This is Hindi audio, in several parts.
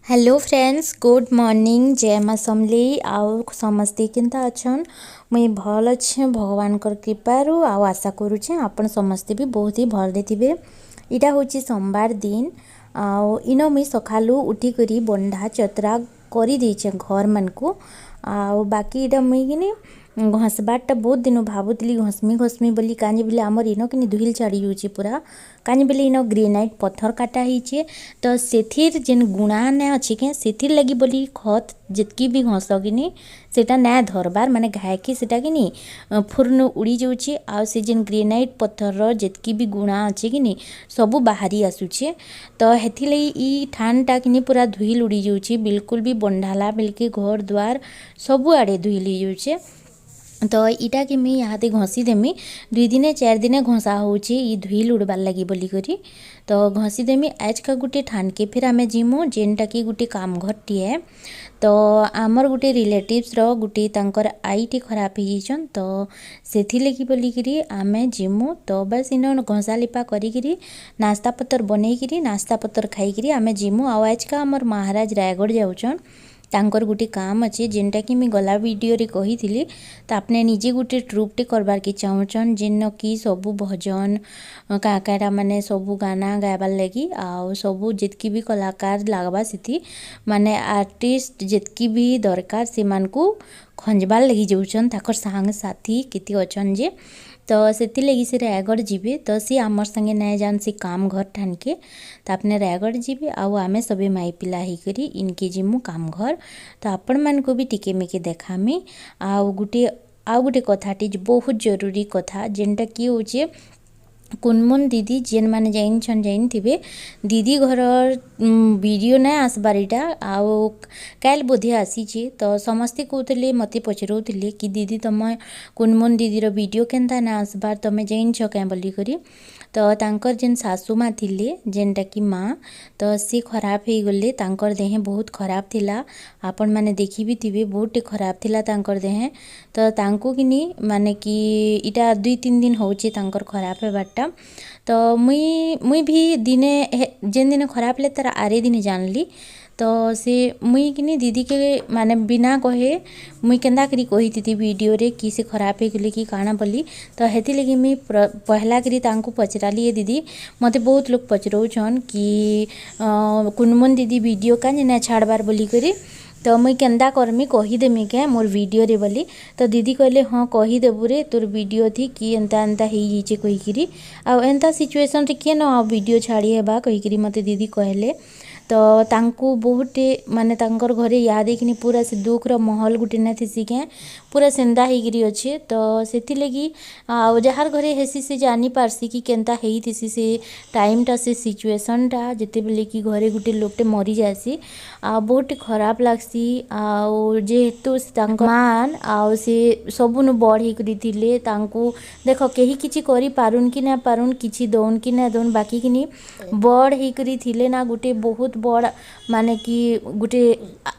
Hello friends, good morning. जय माँ समलेई। आउ समस्ते केनता अच्छन? मुई भल अच्छे भगवान कृपारू। आशा करुचे आपण समस्ते भी बहुत ही भल थे। इटा हूँ सोमवार दिन। इनो मुई सकालू उठिकी बंधा चतरा कर देचे घर मन को। बाकी इटा मुई कि घसबारटा बहुत दिन भावुली घसमी बोली कानी बोले आमर इन कि धुल छाड़ी जाऊँगी पूरा कानी बोले इन ग्रेनाइट पत्थर काटा होचे। तो सेथिर जेन गुणा ने अच्छे के सेथिर लगी बोली खत जितकी भी घस कि सेटा ना धरबार माने घायकी सेटा कि फुर्न उड़ी जाऊँगी। से जेन ग्रेनाइट पत्थर जितकी भी गुणा अच्छे कि सबू बाहरी आसूचे। तो हेथि लगी ई ठानटा कि पूरा धुल उड़ी जाऊँगी। बिल्कुल भी बंधाला बेलके घर द्वार सबू आड़े धुल जाऊँचे। तो इटा कि मुई यहाँ घसी देमी 2 दिन 4 दिन घसा होची ई धुल उड़बार लगी बोली करी। तो घसी देमी आज का गुटे ठान के फिर आमे जीमु जेनटा कि गुटे काम घर टीए। तो आमर गुटे रिलेटिव्स रो गुटे तांकर आई टी खराब हो तो सेथि लगी बोली करी आमे जीमु। तो बस इन घसा लिपा करी नास्ता पत्तर बनेकरी नास्ता पत्तर खाई आमे जीमु। आज का आमर महाराज रायगढ़ जाऊचन तांकर गुटे काम अच्छे जेनटा कि मैं गला वीडियो रे कही थी। तो आपने निजे गुटे ट्रुपटे करबार के चाहूचन जेन कि सबू भजन काकाटा माने सबू गाना गायबार लगी सबू जितकी भी कलाकार लागबा से माने आर्टिस्ट जितकी भी दरकार से खंजबार लगी जाऊचन ताकर सांग साथी केते अछन जे। तो सेति लगी से रायगढ़ जीवे। तो सी आमर संगे नए जान से काम घर ठान के तो आपने रायगढ़ जीवे आमे सबे माई पिला ही करी इनके जीमु काम घर। तो आपण मान को भी टिके मिके देखामी आउ गुटे कथाटी बहुत जरूरी कथा जेनटा कि होचे कुनमुन दीदी जेन माने जाइन थे दीदी घर वीडियो ना आसबार इटा आउ काल बोधे आसीचे। तो समस्ते कहते मते पचरौले कि दीदी तुम कुनमुन दीदी वीडियो केनता ना आसबार तुम जाइन क्या बोली करी। तो तांकर जेन सासू माँ थिले जेनटा कि माँ तो सी खराब हो गले तांकर देह बहुत खराब थिला। आपण माने देखी भी थिबे बहुत खराब थिला तांकर देह। तो तांको कि माने कि इटा 2-3 दिन होचे तांकर खराब हेबारटा। तो मुई भी दिने जेन दिन खराब ले तार आरे दिन जानली। तो से मुई कि दीदी के माने बिना कहे मुई केंदा करी कही थी वीडियो रे कि से खराब हो गले कि काଣା बोली। तो हेथि लगी मुई पहला करी तांको पचराली दीदी मते बहुत लोग पचरौछन कि कुनमुन दीदी वीडियो का ना छाड़बार बोली करी। तो मुई केंदा करमी कहीदेमी क्या मोर वीडियो रे बोली। तो दीदी कहले हाँ कहीदेबू रे तोर वीडियो थी कि एंता एंता हो जाइए कहीकि एंता सिचुएसन रे किए न वीडियो छाड़ी हेबा कहीकि मते दीदी कहले। तो तांको बहुत माने तांकर घरे याद देखनी पूरा से दुख रो महल गुटे ना थी के पूरा सेंदा होगी अच्छे। तो सेति लगी जार घरे हेसी से जानी पारसी कि केनता थी से टाइमटा से सिचुएसनटा जिते बेले कि घरे गुटे लोकटे मरी जासी बहुत खराब लागसी। जेहेतु मान से सबुन बढ़ होते तांको देख कहीं किसी करी पारुन कि ना पारुन किसी दौन कि ना दौन बाकी कि बड़ होकर थिले ना गुटे बहुत बड़ माने कि गुटे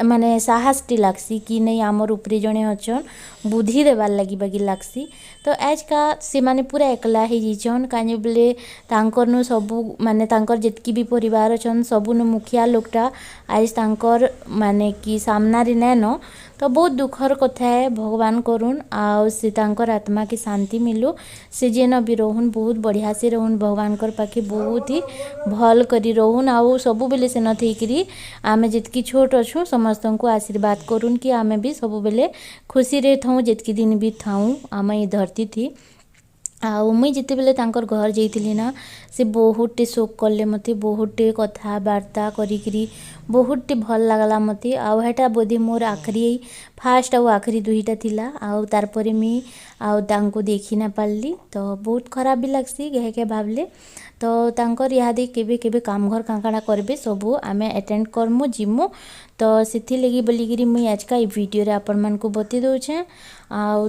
माने साहसटी लागसी कि नहीं आमर उपरे जड़े अच्छन बुद्धि देवार लगी बागी लागसी। तो आज का से माने पूरा एकला हो जाइछन काहे बोले तांकर नु सबू माने तांकर जितकी भी परिवार अच्छन सबू नु मुखिया लोकटा आज तांकर माने कि सामना रे न। तो बहुत दुखर कथा है भगवान करुन से तांकर आत्मा की शांति मिलू से जेन भी रोहन बहुत बढ़िया से रोहन भगवान कर पाखे बहुत ही भल करी रोहन सबू बेले से न थी आमे जितकी छोट अच्छु समस्त को आशीर्वाद करुन कि आमे भी सबू बेले खुशी रे थाऊ जितकी दिन भी थाऊ आम ये धरती थी। मुई जिते बेले तांकर घर जाइली ना से बहुत शोक कले मते बहुत कथबार्ता करी बहुत भल लगला मते हेटा बोधे मोर आखरी फास्ट आखरी दुईटा थिला तार परे मी तांको देखी ना पारली। तो बहुत खराब भी लगसी घे भावले। तो तांकर इहादे केबे केबे काम घर कांकाड़ा करबे सबू आमे अटेंड करमु जिमु। तो सेथि लगी बोलिकी मुई आज का वीडियो रे आपण मन को बते दउछे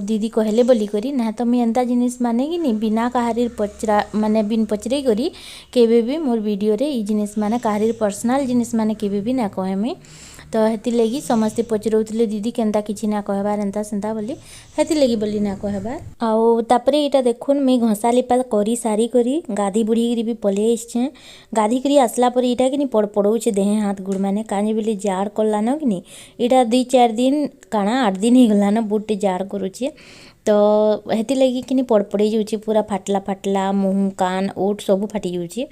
दीदी कहले बोली करी ना तो मुई एंता जिनिस माने कि बिना कहारी पचरा माने बिन पचरे करी केबे भी मोर वीडियो रे ई जिनिस माने कहारी पर्सनल जिनिस माने केबे भी ना कहे मुई। तो हेती लगी समस्ते पचरौले दीदी केनता किछि ना कहबार एंता सेंता बोली हेती लगी बोली ना कहबार आउ तापरे इटा देखुन मुई घसा लिपा करी सारी करी गाधी बुढ़ी गिरी भी पले आइछे गाधी करी आसला पर इटा कि पड़ौछे देहे हाथ गुड़ माने काजे बोली जाड़ करला न कि इटा 2-4 दिन काना 8 दिन ही गला न बुटे जाड़ करूछे तो हेती लगी कि पड़पड़े जाऊँगी पूरा फाटला फाटला मुँह कान ओठ सब फाटी जाऊँगी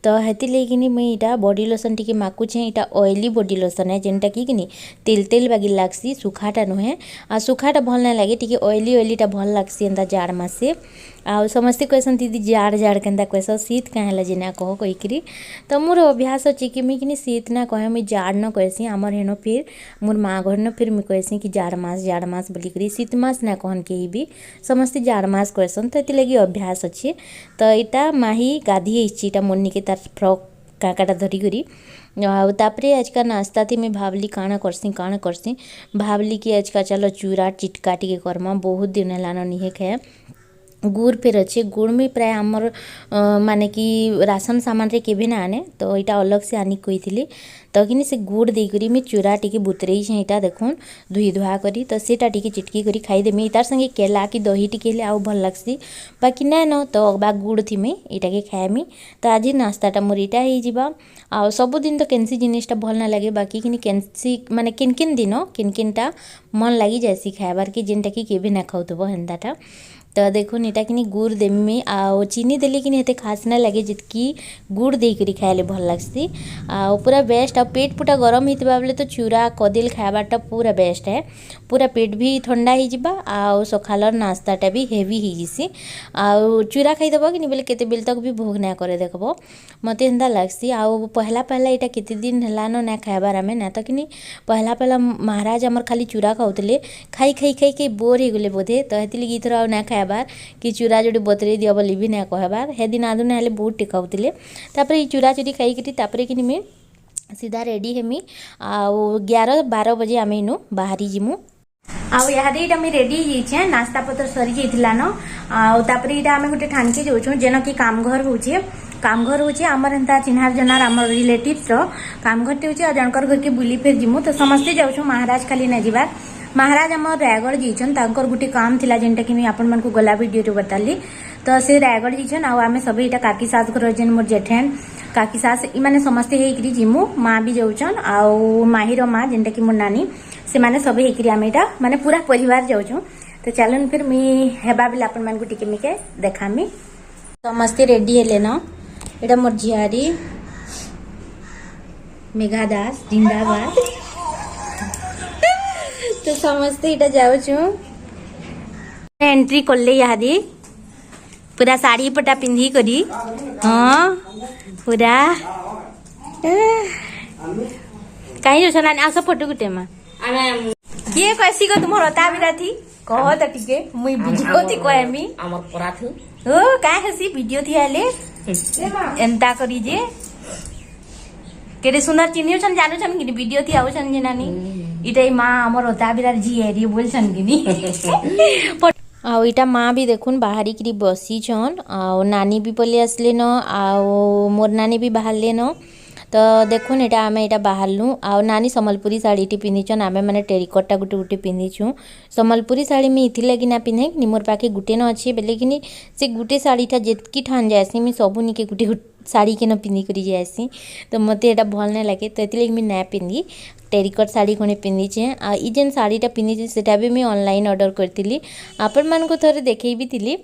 तो हेती लगी मुई इटा बॉडी लोशन टी माकुचे इटा ऑयली बॉडी लोशन है जेनटा कि तेल तेल बागी लागसी सुखाटा नुहे आ सुखाटा भल ना लगे टी ऑयली ऑयलीटा भल लागसी एंता जाड़ मासे आ समस्ते कहसन दीदी जाड़ जाड़ केनता कहस शीत कहेला जे ना कह कहीकि तो मोर अभ्यास अच्छे कि मुई कि शीत ना कहे मुई जाड़ न कहसी आमर हेन फिर मोर माँ घर न फिर मुई कहसी कि जाड़ मास बोलिकी शीत मास ना कहन कहीं भी समस्ते जाड़ मास कहसन तो ये लगी अभ्यास अच्छे तो इटा माही गाधी इटा मुन्नी के तार फ्रॉक काकाटा धरिकी तापरे आज का नाश्ता थी मैं भावली काଣା करसी भावली कि आज का चलो चूरा चिटका टी करमा बहुत दिन है निहे खाए गुड़ फिर अच्छे गुड़ में प्राय आमर माने कि राशन सामान रे केबे ना आने तो इटा अलग से आनी कही तो कि से गुड़ देकरी मैं चूरा टी बुतरई इटा देखुन धुई धुआ करी तो सेटा टी चिटकी करी खाईदेमी तार संगे केला कि दही टी आउ भल लगसी बाकी ना न तो बा गुड़ थी मैं इटा के खाएमी तो आज नाश्ताटा मोर इटा हो आ सबुदिन तो केनसी जिनिसटा भल ना लगे बाकी कि केनसी माने किन किन दिन किन किनटा मन लगी जासी खाइबार कि जेनटा कि केबे ना खाऊथबो हेन्ताटा तो देखुन इटा कि गुड़ देमी आ चीनी देले कि हेते खास ना लगे जितकी गुड़ देकरी खाइले भल लगसी आ पूरा बेस्ट आ पेट पुटा गरम होता बेले तो चूरा कदिल खाइबारटा पूरा बेस्ट है पूरा पेट भी ठंडा हो जावा आ सकालर नाश्ताटा भी हेवी हो जिसी आ चूरा खाईदेव कि बोले केते बेल तक भी भोग ना करे देखबो मते हेन्ता लगसी आ पहला पहला इटा केते दिन हेलान ना खाइबार आमे ना तो कि पहला पहला महाराज आमर खाली चूरा खाऊले खाई खाई खाई खाई बोर हो गले बोधे तो हेती लगी इथर ना खाइबार कि चूरा जोड़ी बतरे दिया बोली भी ना कहबार हे दिन आदु ना बहुत टिकाउले तापर ये चूरा चूरी खाई तापर कि मैं सीधा रेडी हेमी आ 11-12 बजे आम इनु बाहरी जिमु आदे मुझे रेडी होइछे नाश्ता पत्र सरी जाइथिला न तापर इटा आमे गोटे ठानके जाउछु जेन कि काम घर होचे आमर एंता चिन्हार जनार आमर रिलेटिव्स रो काम घर होचे आ जनकर घर के बुली फिर जिमु तो समस्ते जाउछु महाराज खाली ना जिबार महाराज आम रायगढ़ जाइछन तांकर गुटे काम थिला जेनटा कि आपण मानकु गला वीडियो रे बताली तो से रायगढ़ जाइछन आ आमे सब इटा काकी सास घर जेन मोर जेठेन काकी सास इ माने समस्ते हेकरी जिमु माँ भी जाउछन आ माहीर माँ जेनटा कि मोर नानी से माने सब हेकरी आमे इटा माने पूरा परिवार जाउछु तो चलन फिर मुई हेबा बिल आपण मानकु टिके मिके देखामी समस्ते रेडी हेले न इटा मोर झियारी मेघा दास जिंदाबाद तो समस्ते इटा जाउछु एंट्री करले यादी पूरा साड़ी पटा पिंधी करी हाँ पूरा कहीं जो सना आस फोटो गुटे मा किए कैसी को तुम रता बिरा थी कह त टिके मुई वीडियो थी कहमी हमर परा थु ओ काहे हसी वीडियो थी आले एंता करी जे केरे सुंदर चिन्हियो छन जानु छन कि वीडियो थी आउ छन जेनानी इटा माँ हमर रता बिरा जी हेरी बोल छन कि आउ इटा माँ भी देखुन बाहरी करी बसी छन आउ नानी भी पले आसले न आउ मोर नानी भी बाहरले न तो देखुन इटा आमे इटा बाहरलु आउ नानी सम्बलपुरी साड़ी टी पिंधिछन आमे माने टेरिकटा गुटे गुटे पिंधिछु सम्बलपुरी साड़ी में इथि लगी ना पिंधे कि मोर पाखे गुटे न अच्छे बेले कि से गुटे साड़ी ठा जेतकी ठान जायसी मैं सबू निके गुटे साड़ी के न पिंधि करी जायसी तो मते एटा भल ना लगे तो एति मैं ना पिंधि टेरिकट साड़ी कोने पिंधिछे आ ई जेन साड़ीटा पिंधिछे सेटा भी मैं ऑनलाइन ऑर्डर करतिली आपण मानको थोड़े देखै भी थिली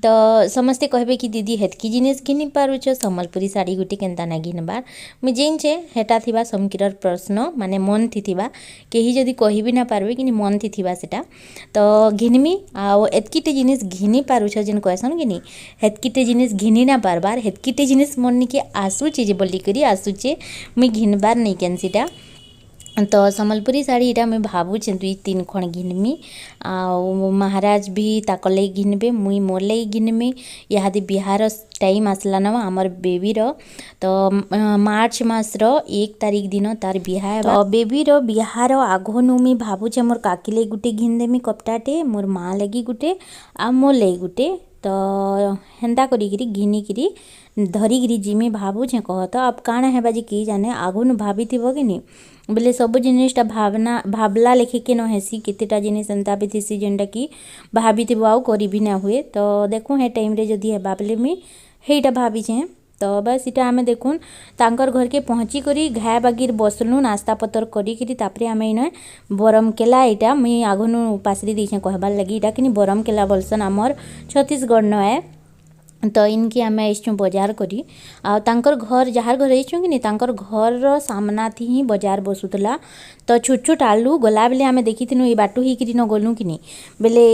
तो समस्ते कहबे कि दीदी हेतकी जिनिस घिनि पारुछ सम्बलपुरी साड़ी गुटी केनता ना घिनबार मुझे जेनचे हेटा थिबा समकिरर प्रश्न माने मन थिबा केही जदी कहि भी ना पारबे कि मन थिबा सेटा तो घिनमी आ एतकीटे जिनिस घिनि पारुछ जेन कहसन कि हेतकीटे जिनिस घिनि ना पारबार हेतकीटे जिनिस मन निके आसुचे जे बोली करी आसुचे मुई घिनबार नहीं केनसीटा तो सम्बलपुरी साड़ी इटा मैं भावुचे 2-3 खण घिनमी आ महाराज भी ताकर लगी घिनबे मुई मोर लगी घिनमी इहादे बिहार टाइम आसला न आमर बेबी रो तो मार्च मास रो 1 तारीख दिन तार बिहा तो बेबी रो बिहार आगनु मी भावुचे मोर काकी लगी गुटे घिन देमी कपटाटे मोर माँ लगी गुटे आ मोर लगी गुटे तो हेन्ता करी घिनिकी धरिकी जिमी भावुछे कह तो अब काଣା हेबा जे कि जाने आगुन भाभी कि नहीं बोले सब जिनिसटा भावला लेखिके न हेसी केतेटा जिनिस एंता भी थीसी जेनटा कि भाभी आउ करी भी ना हुए तो देखूँ हे टाइम रे जदि हेबा बोले मुई हेटा भावीछे तो बस इटा आमे देखुन तांकर घर के पहुँची करी घाए बागिर बसलु नास्ता पतर करी तापरे आमे इने बरम केला इटा मुई आगुनु पासरी देछे कहबार लगी इटा कि बरम केला बोलसन आमर छत्तीसगढ़ न है तो इनकी आमे आइछुँ बजार करी आ तांकर घर जहार घर आइछुँ कि नहीं तांकर घर सामना थी ही बजार बसुतला तो छोट छोट आलू गला बेले आमे देखिथिनु ए बाटू ही किरी न गलु कि नहीं बेले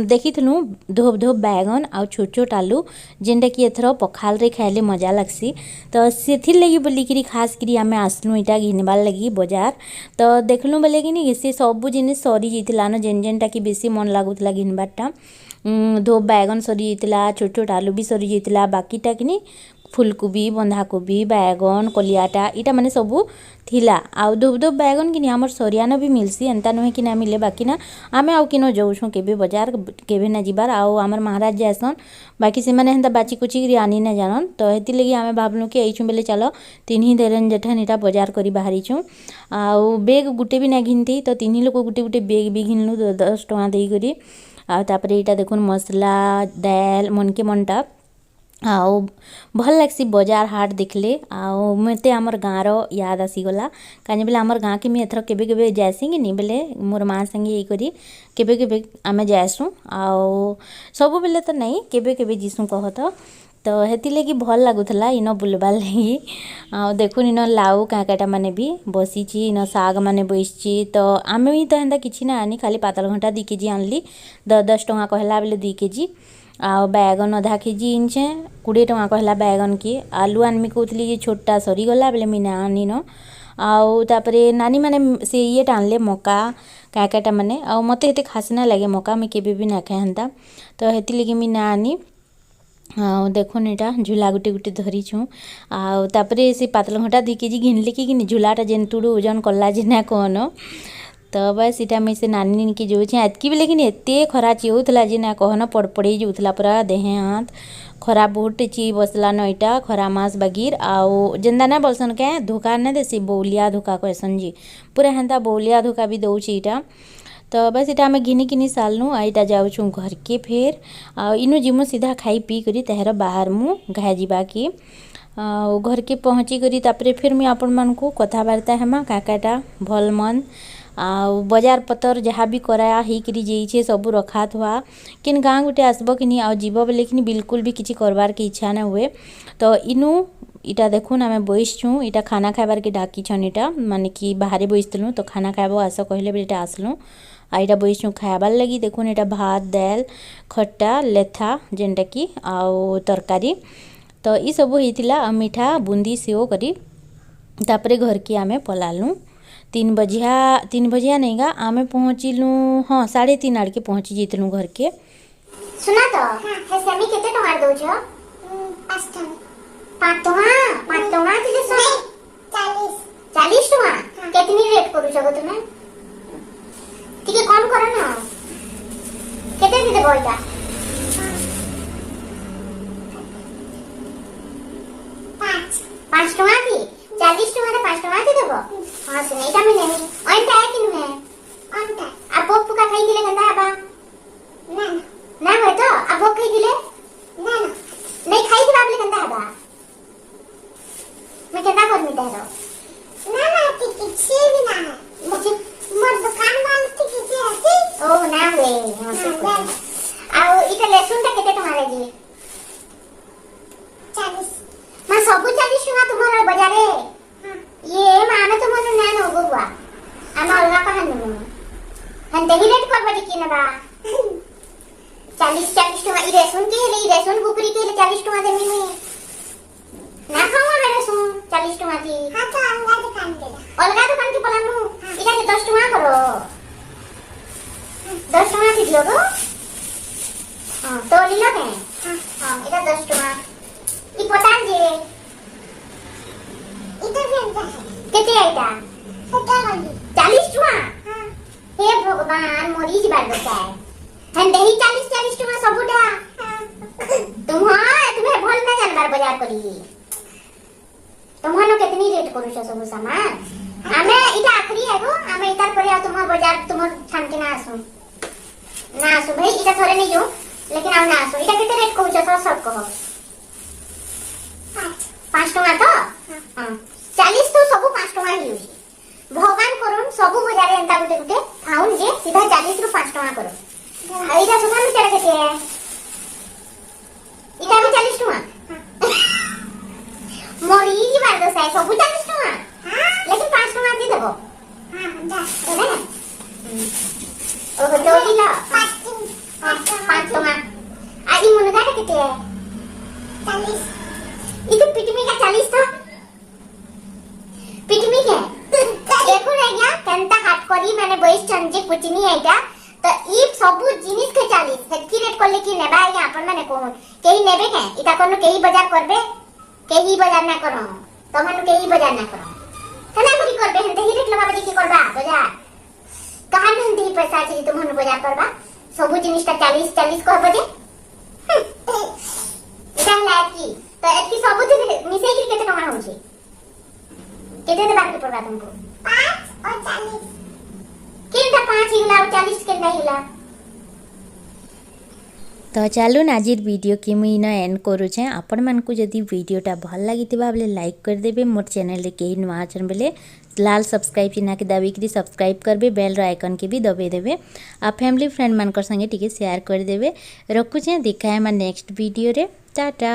देखिथिनु धोप धोप बैगन आ छोट छोट आलू जेनटा कि एथर पखाल रे खाइले मजा लागसी तो सेथिर लगी बोलिकी खास करी आमे आसलु इटा घिनबार लगी बजार तो देखलु बोले कि नहीं से सब जिनिस सरी जाइतिला न जेन जेनटा कि बेसी मन लागुतला घिनबारटा धोप बैगन सरी जाइतिला छोट छोट आलू भी सरी जाइतिला बाकीटा कि फुलकोबी बंधाकोबी बैगन कलियाटा इटा माने सबू थिला आउ धोप धोप बैगन कि आमर सरियान भी मिलसी एंता नुहे कि ना मिले बाकी ना आमे आउ किनो जाऊँ केबे बजार केबे ना जिबार आउ आमर महाराज जासन बाकी से माने हेन्ता बाची कुची आनी ना जानन तो हेति लगी आमे भाबलु कि आइछुँ बेले चलो तिन्ही देरन जेठन इटा बजार करी बाहरीछुँ आउ बेग गुटे भी ना घिनती तो तिन्ही लोक गुटे गुटे बेग भी घिनलु 10 टଙ୍କା देई करी आ तापरे इटा देखुन मसला दाल मनके मनटा आउ भल लागसी बजार हाट देखले आउ मते आमर गाँव याद आसीगला कहीं बोले आमर गाँ के मुझे एथर केबे केबे जासी कि नहीं बोले मोर माँ संगे ये करी केबे केबे आमे जाएसुँ आउ सब बेले तो नहीं केबे केबे जीसुँ कह तो हेति लगी भल लागुथला इन बुलबार लगी आ देखुन इन लाउ काकाटा माने भी बसीची इन साग माने बसची तो आमे भी तो हेन्ता किछि ना आनी खाली पातल घंटा 2 केजी आनली 10 टଙ୍କା कहला बेले 2 केजी आ बैगन आधा केजी इनछे 20 टଙ୍କା कहला बैगन की आलू आनमी कहूली जे छोटा सरी गला बेले मुई ना आनी न आउ तापरे नानी माने से ये टाणले मका काकाटा माने आ मते हेते खास ना लगे मका मुई केबे भी ना खाए हेन्ता तो हेति लगी मुई ना आनी आउ देखुन एटा झुला गुटे गुटे धरिछुँ आउ तापरे से पातल घंटा 2 केजी घिनले कि झुलाटा जेन्तुडु ओजन कला जे ना कहन तो बस इटा मुई से नानी के जोछे एतकी बेले कि एते खरा चिउथला जे ना कहन पड़पड़े जाउथला पूरा देहे हाथ खरा बहुत ची बसला न इटा खरा मास बागिर आउ जेंदा ना बोलसन के धोखा ना देसी बौलिया धोखा कहसन जी पूरा हेन्ता बौलिया धोखा भी दउची इटा तो बस इटा आमे घिनी किनी सालनु आ इटा जाउछुँ घर के फेर आ इनु जिमु सीधा खाई पी करी तहर बाहर मु घाय जीबा की घर के पहुँची करी तापरे फिर मुई आपण मानकु कथाबार्ता हेमा काकाटा भल मन आ बजार पतर जहाँ भी कराया ही करी जाइछे सब रखा थवा किन गाँ गुटे आसब कि नहीं आ जीव बोले कि बिल्कुल भी किसी करबार के इच्छा ना हुए तो इनु इटा देखुन आमे बइसछुँ इटा खाना खाइबार के डाकी छन इटा माने कि बाहरे बइसतलु तो खाना खाइबो आस कहले बेले इटा आसलु आ इटा बइसछुँ खाइबार लगी देखुन इटा भात दाल खट्टा लेथा जेनटा कि आउ तरकारी तो ई सब होइतिला आ मीठा बूंदी सेव करी तापरे घर के आमे पलालु 3 बजिया नहीं गा आमे पहुँचिलु हाँ 3:30 आड़ के पहुँची जीतलु घर के सुना तो हे सेमी केते टमार दउ छ 5 टଙ୍କା तिले 40 टଙ୍କା केतनी रेट करू छ तुमे ठीक है कम करो ना केते दे देबो इटा 5 टଙ୍କା की 40 टଙ୍କା 5 टଙ୍କା दे देबो हां सुने इटा में नहीं ओनता है कि नु है ओनता अब पोक पुका खाई दिले गंदा बा ना ना हो तो अब वो खाई दिले ना ना नहीं खाई थी बाबले गंदा बा मैं केदा कर मिटा रो ना ना किसी भी ना है मुझे मोर दुकान वाल की किसी आती ओ ना हुए हां आओ इटा लहसुन ता केते तुम्हारे जी 40 मैं सब 40 टଙ୍କା तुम्हारे बाजारे ये माने तो मन ना नो बुआ आमा अलगा कहां नु हम दही रेट कर बड़ी की ना बा 40 टଙ୍କା ई रेशन के ले रेशन बुकरी के 40 टଙ୍କା देमी में ना खावा रे रेशन 40 टଙ୍କା की हां तो अलगा दुकान के पलानु इटा के 10 टଙ୍କା करो 10 टଙ୍କା की दियो तो हां तो लिलो के हां इटा 10 टଙ୍କା ई पता जे इटा भी केते आइटा 40 टଙ୍କା हां हे भगवान मोरी जी बार बचाए हम दही 40 टଙ୍କା सबुटा तुम्हें भल ना जानबार बाजार करी तुम्हानो कितनी रेट करूछ सब सामान आमे इटा आखरी है गो आमे इतार पर आ तुम बाजार तुम छान के ना आसु भाई इटा थोड़े नहीं जो लेकिन आउ ना आसु इटा केते रेट करूछ सब कहो 5 टका तो हां 40 तो सब 5 टका ही होई भगवान करून सब बाजार एंता गुटे गुटे खाउन जे सीधा 40 रु 5 टका करो आ इटा सुगा मिटर केते है इटा भी 40 टका मोरी जी बार दो साइ सब 40 टका लेकिन 5 टका दे देबो हां जा ओने ओ जोड़ी ला 5 टका आदि मुनगा केते है 40 इतो पिटमी का 40 था पिटमी के देखो रे गया केनता हाट करी मैंने बइस चंजे कुचनी आइटा तो ई सब जिनिस के 40 सेटकी रेट करले की नेबा या अपन माने कोन केही नेबे के इता कोनो केही बाजार करबे केही बाजार ना करो तमन केही बाजार ना करो कना करी करबे हते ही रेट लगाबे की करबा बाजार कहां में दी पैसा छी तुमन बाजार करबा सब जिनिस का 40 कहबे जे इता लाकी तो एतकी सब मिसे की केते टका होची केते दे बाकी पड़बा तुमको 5 और 40 केनता 5 हिला और 40 केनता हिला तो चलो आजिर वीडियो की मुई न एंड करुचे आपण मानकु जदि वीडियोटा भल लागिथिबा बेले लाइक कर देबे मोर चैनल रे केही नुआ अछन बेले लाल सब्सक्राइब चिन्ह के दबी करी सब्सक्राइब करबे बेल रो आइकन के भी दबे देबे आ फैमिली फ्रेंड मानकर संगे टिके शेयर कर देबे रखुचे दिखाए मा नेक्स्ट वीडियो रे टाटा।